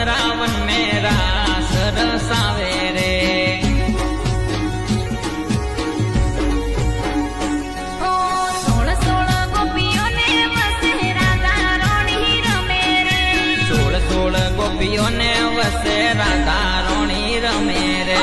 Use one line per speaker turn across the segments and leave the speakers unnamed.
रावण मेरा सरसावे रे
ओ 16 गोपियों ने वसे राधा रानी रमे रे
16 गोपियों ने वसे राधा रानी रमे रे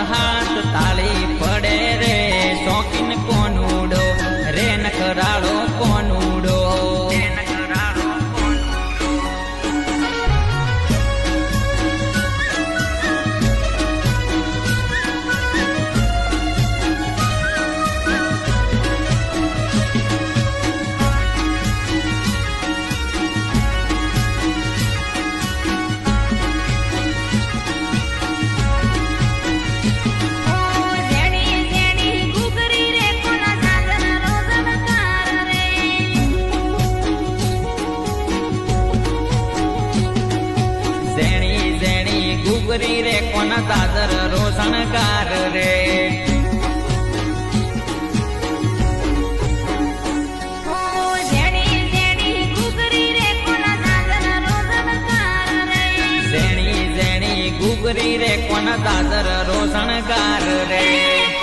हाथ ताली पड़े रे शौकीन कोनूडो रे नखराड़ो कोनूडो गुगरी रे कोन दादर रोशनकार रे
जेणी जेणी गुगरी रे कोन दादर रोशनकार रे
जेणी जेणी गुगरी रे कोन दादर रोशनकार रे